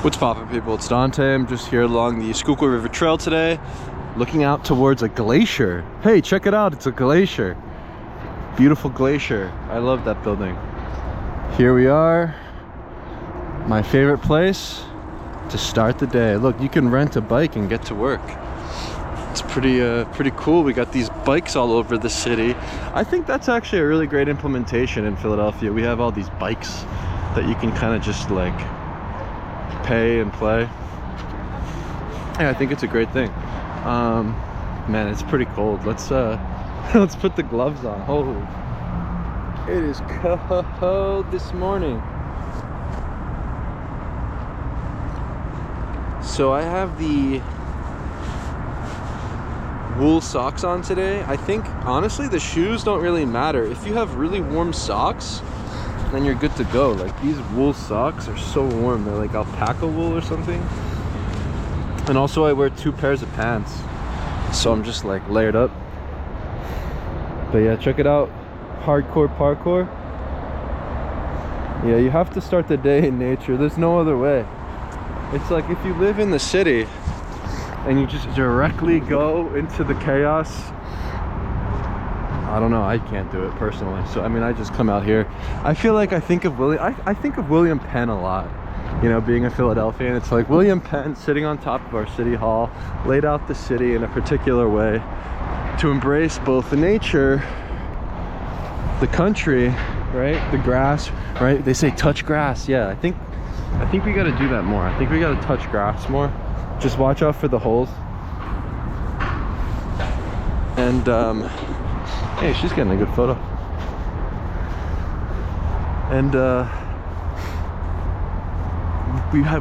What's poppin', people? It's Dante. I'm just here along the Schuylkill River Trail today, looking out towards a glacier. Hey, check it out, it's a glacier. Beautiful glacier. I love that building. Here we are, my favorite place to start the day. Look, you can rent a bike and get to work. It's pretty cool. We got these bikes all over the city. I think that's actually a really great implementation in Philadelphia. We have all these bikes that you can kind of just like pay and play. Yeah, I think it's a great thing. Man, it's pretty cold. Let's let's put the gloves on. Oh, it is cold this morning. So I have the wool socks on today. I think honestly the shoes don't really matter. If you have really warm socks, then you're good to go. Like, these wool socks are so warm. They're like alpaca wool or something. And also I wear 2 pairs of pants, so I'm just like layered up. But yeah, check it out. Hardcore parkour. Yeah, you have to start the day in nature. There's no other way. It's like if you live in the city and you just directly go into the chaos, I don't know, I can't do it personally. So I mean, I just come out here. I feel like I think of William Penn a lot, you know, being a Philadelphian. It's like William Penn sitting on top of our city hall, laid out the city in a particular way to embrace both the nature, the country, right, the grass, right? They say touch grass. Yeah, I think we got to do that more. I think we got to touch grass more. Just watch out for the holes. And hey, she's getting a good photo. And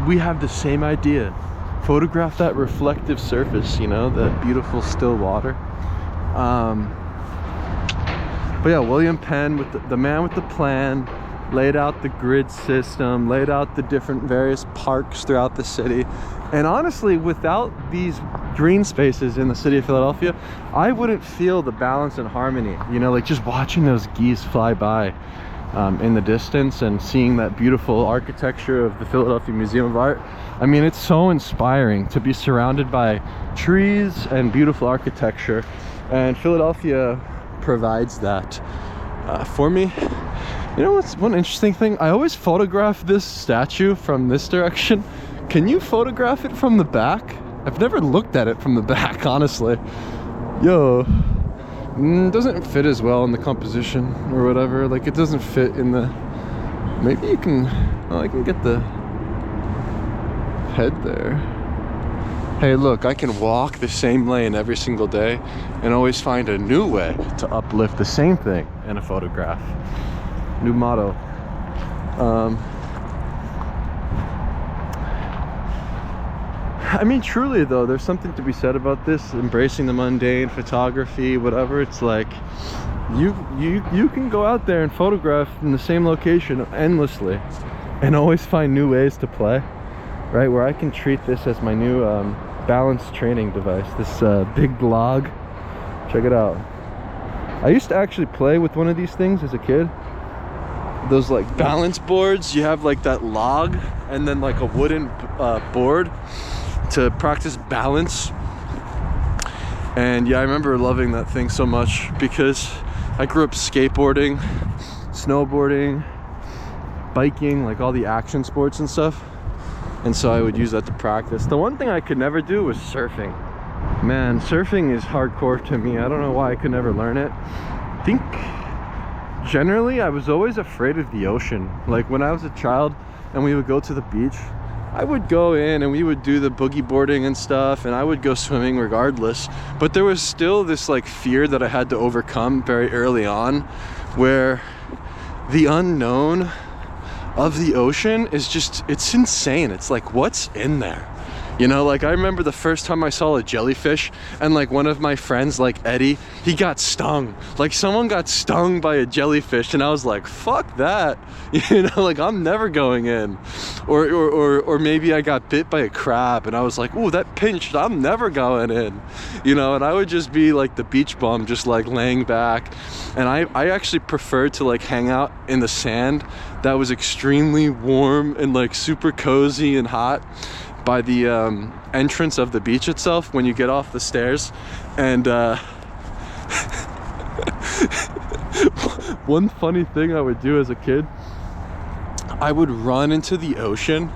we have the same idea. Photograph that reflective surface, you know, that beautiful still water. But yeah, William Penn, with the man with the plan, laid out the grid system, laid out the different various parks throughout the city. And honestly, without these green spaces in the city of Philadelphia, I wouldn't feel the balance and harmony, you know, like just watching those geese fly by in the distance and seeing that beautiful architecture of the Philadelphia Museum of Art. I mean, it's so inspiring to be surrounded by trees and beautiful architecture, and Philadelphia provides that for me. You know what's one interesting thing? I always photograph this statue from this direction. Can you photograph it from the back? I've never looked at it from the back, honestly. Yo, doesn't fit as well in the composition or whatever. Like, it doesn't fit in the... Maybe you can... Oh, I can get the head there. Hey, look, I can walk the same lane every single day and always find a new way to uplift the same thing in a photograph. New motto. I mean, truly though, there's something to be said about this, embracing the mundane, photography, whatever. It's like you can go out there and photograph in the same location endlessly and always find new ways to play, right? Where I can treat this as my new balance training device, this big log. Check it out. I used to actually play with one of these things as a kid. Those like balance boards, you have like that log and then like a wooden board to practice balance. And yeah, I remember loving that thing so much because I grew up skateboarding, snowboarding, biking, like all the action sports and stuff. And so I would use that to practice. The one thing I could never do was surfing. Man, surfing is hardcore to me. I don't know why I could never learn it. I think generally I was always afraid of the ocean. Like when I was a child and we would go to the beach, I would go in and we would do the boogie boarding and stuff, and I would go swimming regardless. But there was still this like fear that I had to overcome very early on, where the unknown of the ocean is just, it's insane. It's like, what's in there? You know, like I remember the first time I saw a jellyfish, and like one of my friends, like Eddie, he got stung. Like someone got stung by a jellyfish, and I was like, fuck that. You know, like I'm never going in. Or maybe I got bit by a crab, and I was like, ooh, that pinched, I'm never going in. You know, and I would just be like the beach bum, just like laying back. And I actually preferred to like hang out in the sand that was extremely warm and like super cozy and hot by the entrance of the beach itself when you get off the stairs. And one funny thing I would do as a kid, I would run into the ocean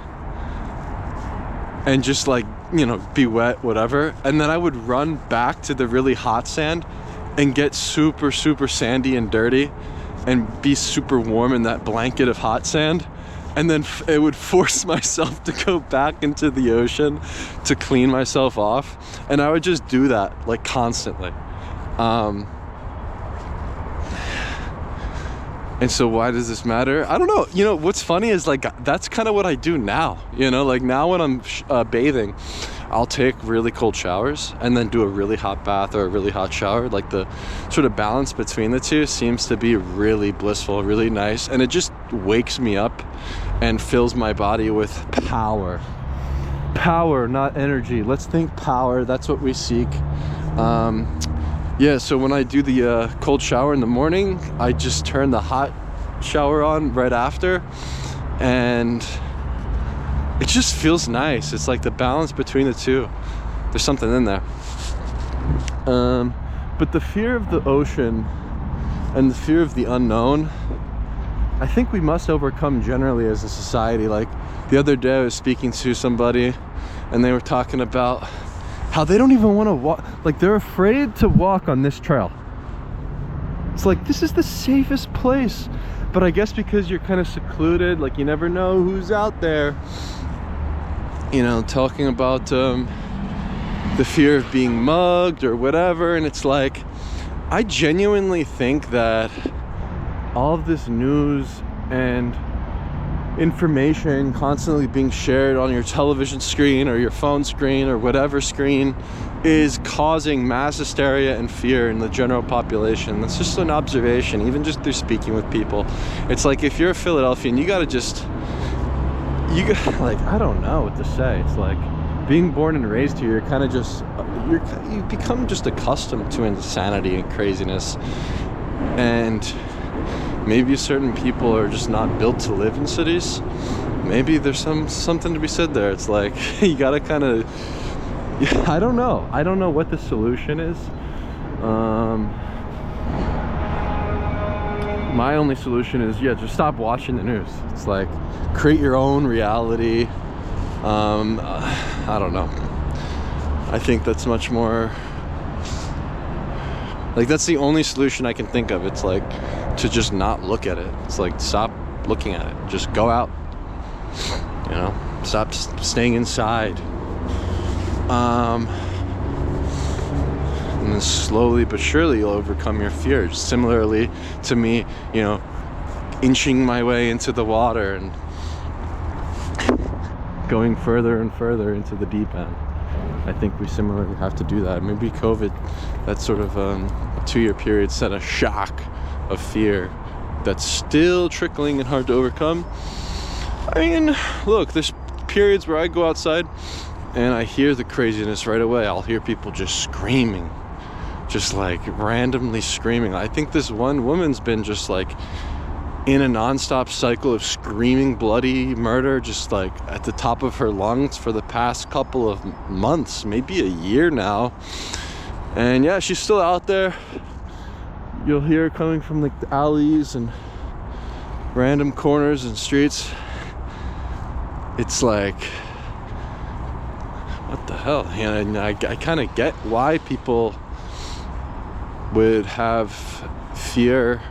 and just like, you know, be wet, whatever, and then I would run back to the really hot sand and get super sandy and dirty and be super warm in that blanket of hot sand. And then it would force myself to go back into the ocean to clean myself off. And I would just do that like constantly. And so why does this matter? I don't know. You know, what's funny is like, that's kind of what I do now. You know, like now when I'm bathing, I'll take really cold showers and then do a really hot bath or a really hot shower. Like the sort of balance between the two seems to be really blissful, really nice. And it just wakes me up and fills my body with power. Power, not energy. Let's think power. That's what we seek. Yeah, so when I do the cold shower in the morning, I just turn the hot shower on right after, and it just feels nice. It's like the balance between the two. There's something in there. But the fear of the ocean and the fear of the unknown, I think we must overcome generally as a society. Like the other day I was speaking to somebody and they were talking about how they don't even want to walk, like they're afraid to walk on this trail. It's like, this is the safest place, but I guess because you're kind of secluded, like you never know who's out there, you know, talking about the fear of being mugged or whatever. And it's like, I genuinely think that all of this news and information constantly being shared on your television screen or your phone screen or whatever screen is causing mass hysteria and fear in the general population. That's just an observation, even just through speaking with people. It's like, if you're a Philadelphian, you gotta like, I don't know what to say. It's like being born and raised here, you're kind of just, you become just accustomed to insanity and craziness. And maybe certain people are just not built to live in cities. Maybe there's something to be said there. It's like, you gotta kind of, I don't know what the solution is. My only solution is, yeah, just stop watching the news. It's like, create your own reality. I don't know. I think that's much more, like, that's the only solution I can think of. It's like, to just not look at it. It's like, stop looking at it. Just go out. You know, stop staying inside. And then slowly but surely you'll overcome your fears. Similarly to me, you know, inching my way into the water and going further and further into the deep end. I think we similarly have to do that. Maybe COVID, that sort of 2-year period, set a shock of fear that's still trickling and hard to overcome. I mean, look, there's periods where I go outside and I hear the craziness right away. I'll hear people just screaming, just like randomly screaming. I think this one woman's been just like in a nonstop cycle of screaming bloody murder, just like at the top of her lungs for the past couple of months, maybe a year now. And yeah, she's still out there. You'll hear her coming from like the alleys and random corners and streets. It's like, what the hell? And I kind of get why people would have fear,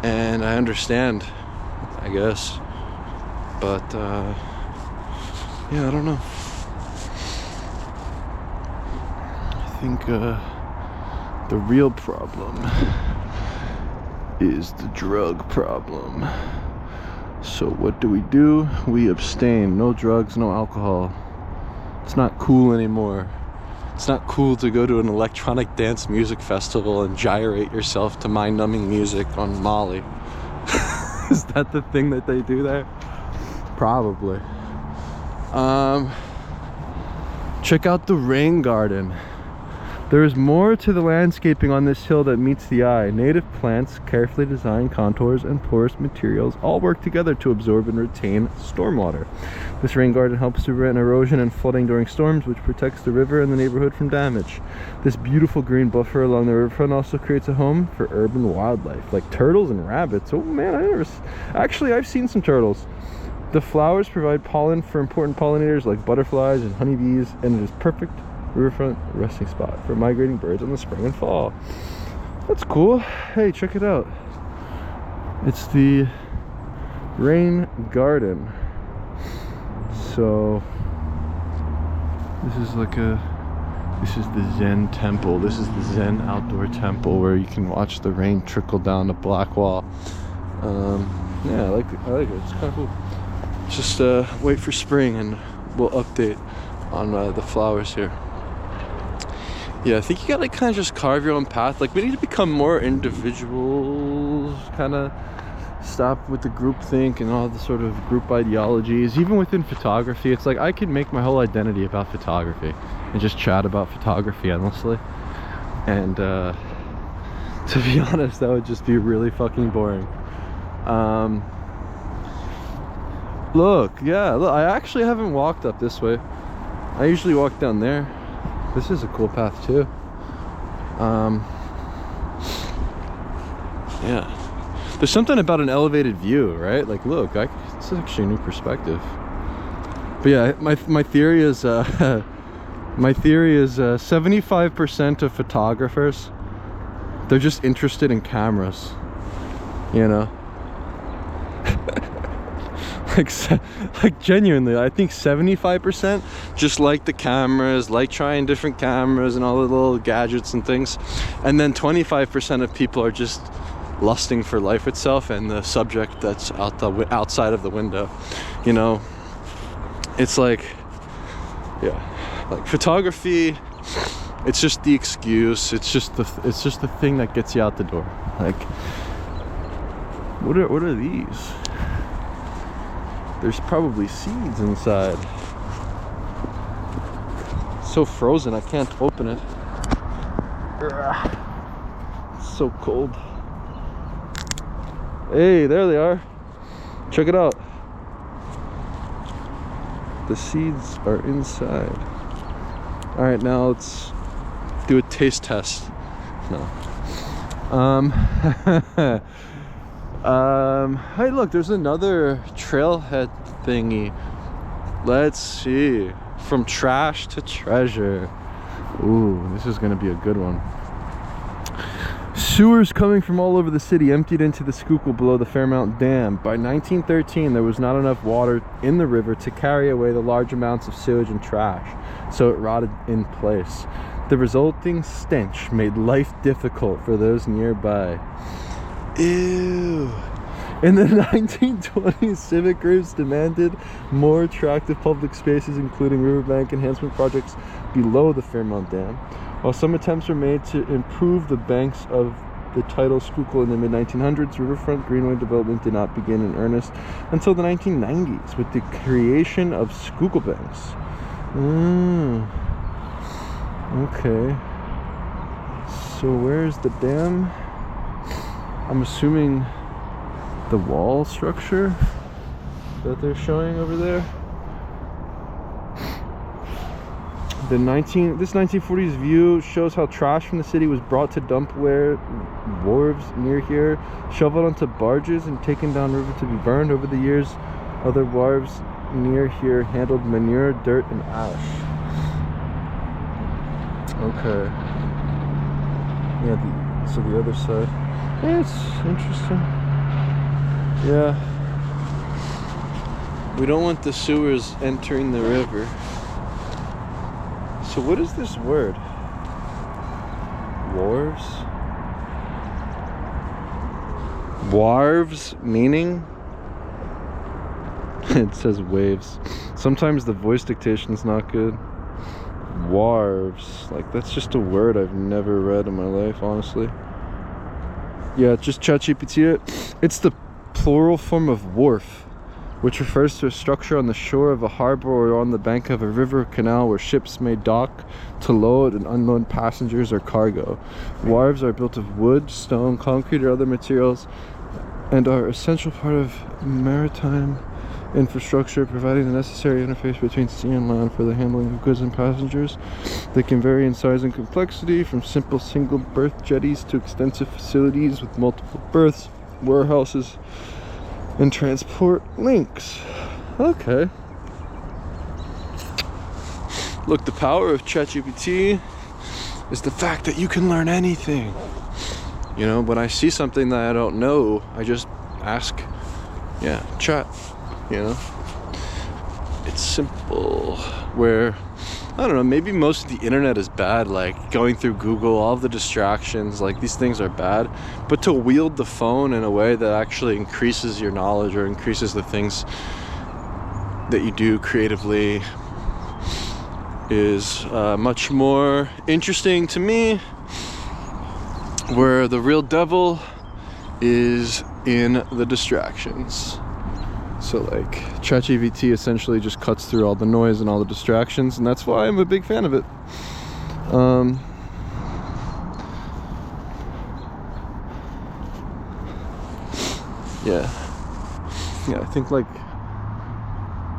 and I understand, I guess, but yeah, I don't know. I think the real problem is the drug problem. So what do? We abstain. No drugs, no alcohol. It's not cool anymore. It's not cool to go to an electronic dance music festival and gyrate yourself to mind-numbing music on Molly. Is that the thing that they do there? Probably. Check out the rain garden. There is more to the landscaping on this hill that meets the eye. Native plants, carefully designed contours, and porous materials all work together to absorb and retain stormwater. This rain garden helps to prevent erosion and flooding during storms, which protects the river and the neighborhood from damage. This beautiful green buffer along the riverfront also creates a home for urban wildlife, like turtles and rabbits. Oh man, actually, I've seen some turtles. The flowers provide pollen for important pollinators like butterflies and honeybees, and it is perfect riverfront resting spot for migrating birds in the spring and fall. That's cool. Hey, check it out. It's the rain garden. So this is the Zen temple. This is the Zen outdoor temple where you can watch the rain trickle down the black wall. Yeah, I like it. It's kind of cool. Just wait for spring and we'll update on the flowers here. Yeah, I think you gotta kind of just carve your own path. Like, we need to become more individuals, kind of stop with the group think and all the sort of group ideologies. Even within photography, it's like I could make my whole identity about photography and just chat about photography endlessly. And to be honest, that would just be really fucking boring. Look, I actually haven't walked up this way. I usually walk down there. This is a cool path too. Yeah, there's something about an elevated view, right? Like, look, this is actually a new perspective. But yeah, my theory is 75% of photographers, they're just interested in cameras, you know. like genuinely, I think 75% just like the cameras, like trying different cameras and all the little gadgets and things, and then 25% of people are just lusting for life itself and the subject that's outside of the window, you know. It's like, yeah, like photography, it's just the excuse, it's just the thing that gets you out the door. Like, what are these? There's probably seeds inside. It's so frozen, I can't open it. It's so cold. Hey, there they are. Check it out. The seeds are inside. All right, now let's do a taste test. No. Hey, look, there's another trailhead thingy. Let's see. From trash to treasure. Ooh, this is gonna be a good one. Sewers coming from all over the city emptied into the Schuylkill below the Fairmount Dam. By 1913, there was not enough water in the river to carry away the large amounts of sewage and trash, so it rotted in place. The resulting stench made life difficult for those nearby. Ew. In the 1920s, civic groups demanded more attractive public spaces, including riverbank enhancement projects below the Fairmount Dam. While some attempts were made to improve the banks of the tidal Schuylkill in the mid-1900s, riverfront greenway development did not begin in earnest until the 1990s with the creation of Schuylkill banks. Okay. So where's the dam? I'm assuming the wall structure that they're showing over there. This 1940s view shows how trash from the city was brought to dump wharves near here, shoveled onto barges and taken down river to be burned. Over the years, other wharves near here handled manure, dirt, and ash. Okay. Yeah, so the other side. Yeah, it's interesting. Yeah. We don't want the sewers entering the river. So what is this word? Wharves? Wharves meaning? It says waves. Sometimes the voice dictation's not good. Warves, like that's just a word I've never read in my life, honestly. Yeah, just ChatGPT it. It's the plural form of wharf, which refers to a structure on the shore of a harbor or on the bank of a river or canal where ships may dock to load and unload passengers or cargo. Wharves are built of wood, stone, concrete, or other materials and are an essential part of maritime infrastructure, providing the necessary interface between sea and land for the handling of goods and passengers. They can vary in size and complexity, from simple single berth jetties to extensive facilities with multiple berths, warehouses, and transport links. Okay. Look, the power of ChatGPT is the fact that you can learn anything. You know, when I see something that I don't know, I just ask, chat. You know, it's simple. Where, I don't know, maybe most of the internet is bad, like going through Google, all the distractions, like these things are bad. But to wield the phone in a way that actually increases your knowledge or increases the things that you do creatively is much more interesting to me. Where the real devil is in the distractions. So like ChatGPT essentially just cuts through all the noise and all the distractions, and that's why I'm a big fan of it. Yeah, I think like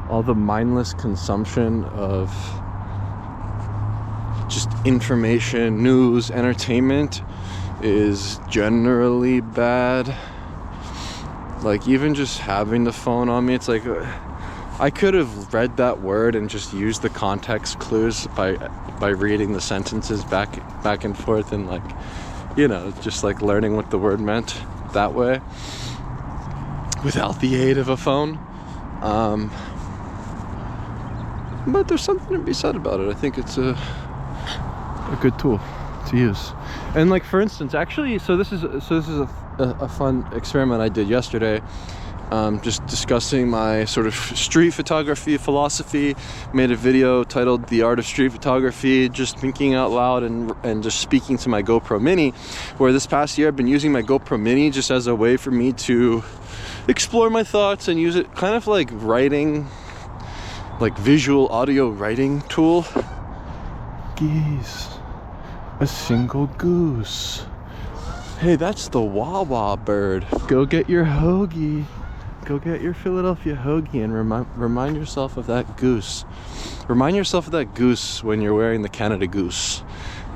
all the mindless consumption of just information, news, entertainment is generally bad. Like even just having the phone on me, it's like I could have read that word and just used the context clues by reading the sentences back and forth, and like, you know, just like learning what the word meant that way without the aid of a phone. But there's something to be said about it. I think it's a good tool to use. And like, for instance, actually, so this is a fun experiment I did yesterday, just discussing my sort of street photography philosophy. Made a video titled The Art of Street Photography, just thinking out loud and just speaking to my GoPro Mini, where this past year I've been using my GoPro Mini just as a way for me to explore my thoughts and use it kind of like writing, like visual audio writing tool. Geese. A single goose. Hey, that's the Wawa bird. Go get your hoagie. Go get your Philadelphia hoagie and remind yourself of that goose. Remind yourself of that goose when you're wearing the Canada Goose,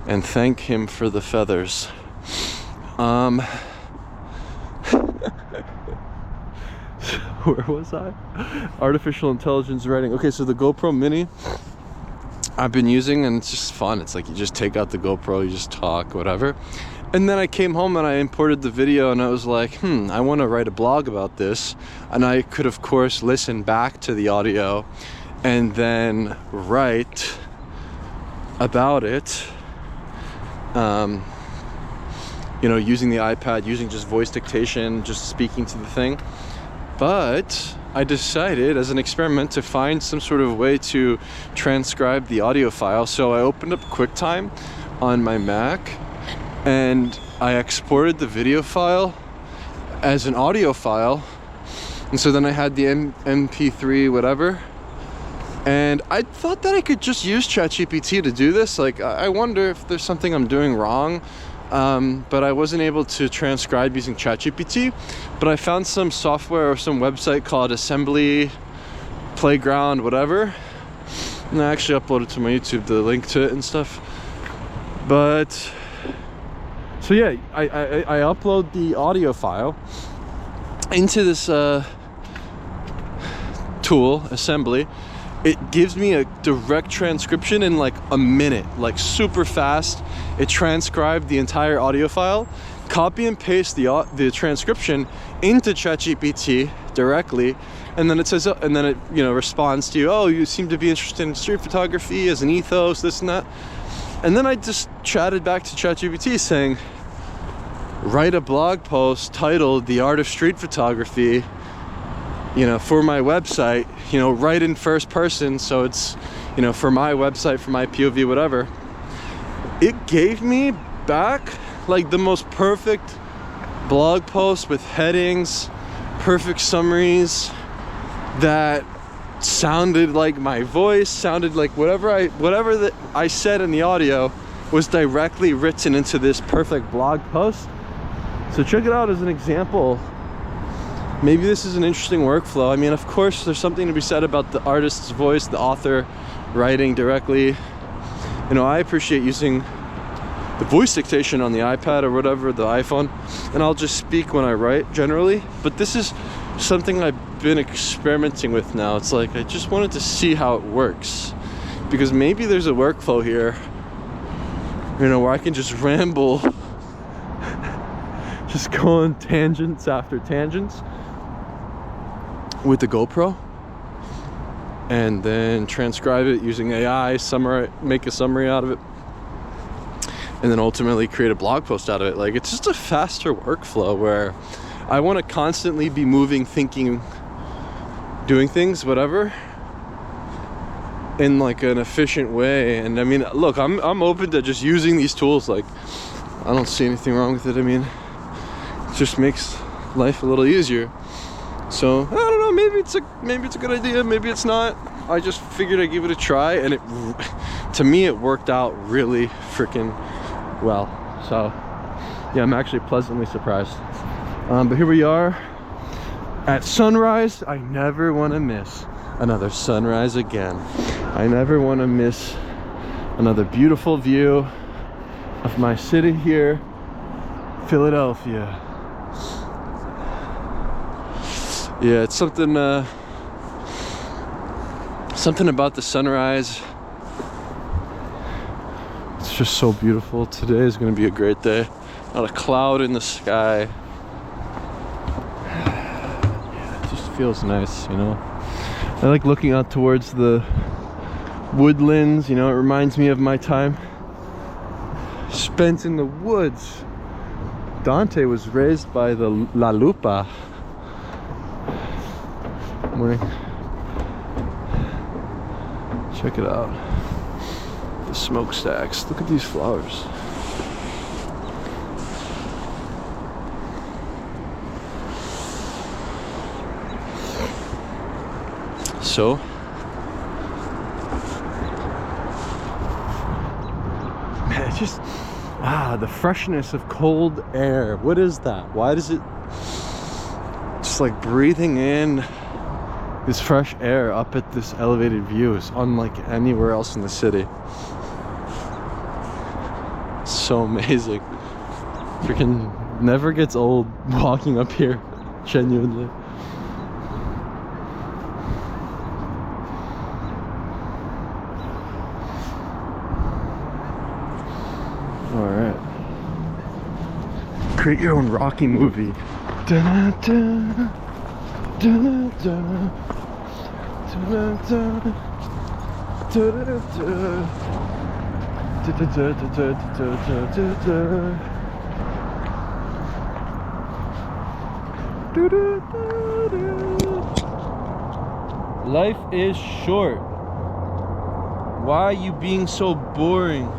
and thank him for the feathers. Where was I? Artificial intelligence writing. Okay, so the GoPro Mini I've been using, and it's just fun. It's like you just take out the GoPro, you just talk, whatever. And then I came home and I imported the video, and I was like, I want to write a blog about this. And I could, of course, listen back to the audio and then write about it. You know, using the iPad, using just voice dictation, just speaking to the thing. But I decided as an experiment to find some sort of way to transcribe the audio file. So I opened up QuickTime on my Mac and I exported the video file as an audio file. And so then I had the MP3 whatever. And I thought that I could just use ChatGPT to do this. Like, I wonder if there's something I'm doing wrong. But I wasn't able to transcribe using ChatGPT, but I found some software or some website called Assembly Playground, whatever. And I actually uploaded to my YouTube the link to it and stuff. But, so yeah, I upload the audio file into this tool, Assembly. It gives me a direct transcription in like a minute, like super fast. It transcribed the entire audio file, copy and paste the transcription into ChatGPT directly, and then it says, and then it, you know, responds to you, oh, you seem to be interested in street photography as an ethos, this and that. And then I just chatted back to ChatGPT saying, write a blog post titled The Art of Street Photography, you know, for my website, you know, right in first person, so it's, you know, for my website, for my POV, whatever. It gave me back like the most perfect blog post with headings, perfect summaries that sounded like my voice, sounded like whatever that I said in the audio was directly written into this perfect blog post. So check it out as an example. Maybe this is an interesting workflow. I mean, of course, there's something to be said about the artist's voice, the author writing directly. You know, I appreciate using the voice dictation on the iPad or whatever, the iPhone, and I'll just speak when I write generally. But this is something I've been experimenting with now. It's like I just wanted to see how it works, because maybe there's a workflow here, you know, where I can just ramble, just go on tangents after tangents with the GoPro, and then transcribe it using AI, make a summary out of it, and then ultimately create a blog post out of it. Like, it's just a faster workflow where I want to constantly be moving, thinking, doing things, whatever, in like an efficient way. And I mean, look, I'm open to just using these tools. Like, I don't see anything wrong with it. I mean, it just makes life a little easier. So I don't know, maybe it's a good idea, maybe it's not. I just figured I'd give it a try, and to me it worked out really freaking well. So yeah, I'm actually pleasantly surprised. But here we are at sunrise. I never want to miss another sunrise again. I never want to miss another beautiful view of my city here, Philadelphia. Yeah, it's something about the sunrise. It's just so beautiful. Today is going to be a great day. Not a cloud in the sky. Yeah, it just feels nice, you know. I like looking out towards the woodlands, you know. It reminds me of my time spent in the woods. Dante was raised by the La Lupa. Morning. Check it out. The smokestacks. Look at these flowers. So, man, it's just the freshness of cold air. What is that? Why does it just like breathing in this fresh air up at this elevated view is unlike anywhere else in the city. It's so amazing. Freaking never gets old walking up here, genuinely. All right. Create your own Rocky movie. Da-da-da. Da-da-da. Da-da-da. Da-da-da. Life is short. Why are you being so boring?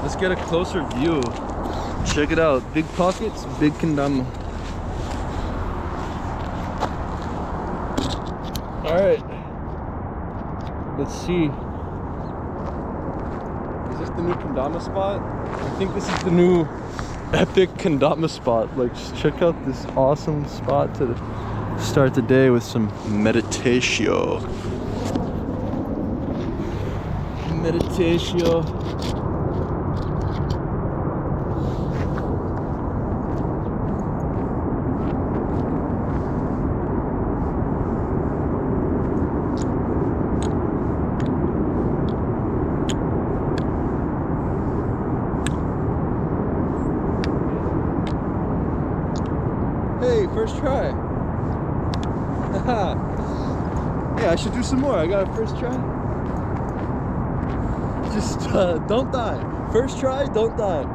Let's get a closer view. Check it out. Big pockets, big kendama. Alright. Let's see. Is this the new kendama spot? I think this is the new epic kendama spot. Like, just check out this awesome spot to start the day with some meditatio. Meditatio. first try. Yeah, I should do some more. I got a first try. Just don't die. First try, don't die.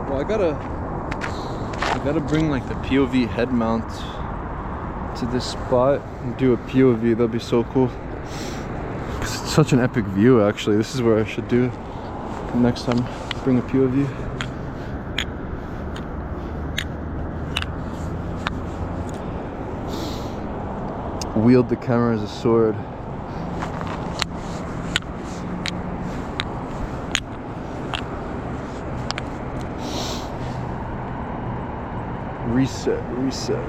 Well, I gotta bring like the POV head mount to this spot and do a POV. That'd be so cool. 'Cause it's such an epic view, actually. This is where I should do next time. Bring a POV. Wield the camera as a sword. Reset, reset.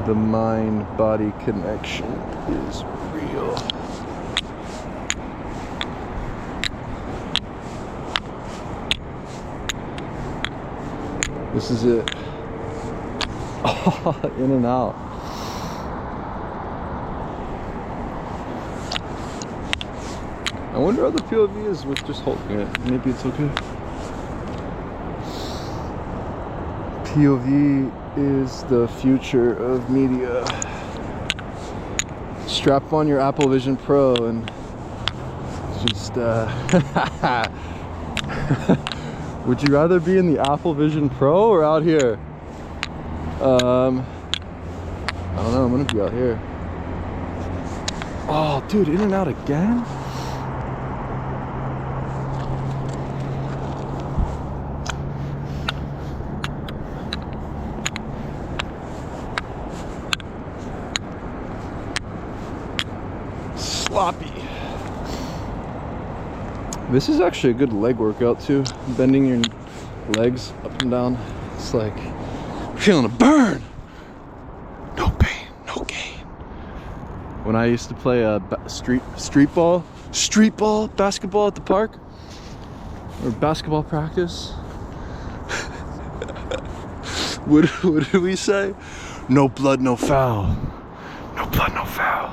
The mind-body connection is real. This is it. Oh, in and out. I wonder how the POV is with just holding it. Maybe it's okay. POV is the future of media. Strap on your Apple Vision Pro and just would you rather be in the Apple Vision Pro or out here? I don't know, I'm gonna be out here. Oh dude, in and out again? Sloppy. This is actually a good leg workout too. Bending your legs up and down. It's like feeling a burn. No pain, no gain. When I used to play street ball basketball at the park, or basketball practice, what did we say? No blood, no foul. No blood, no foul.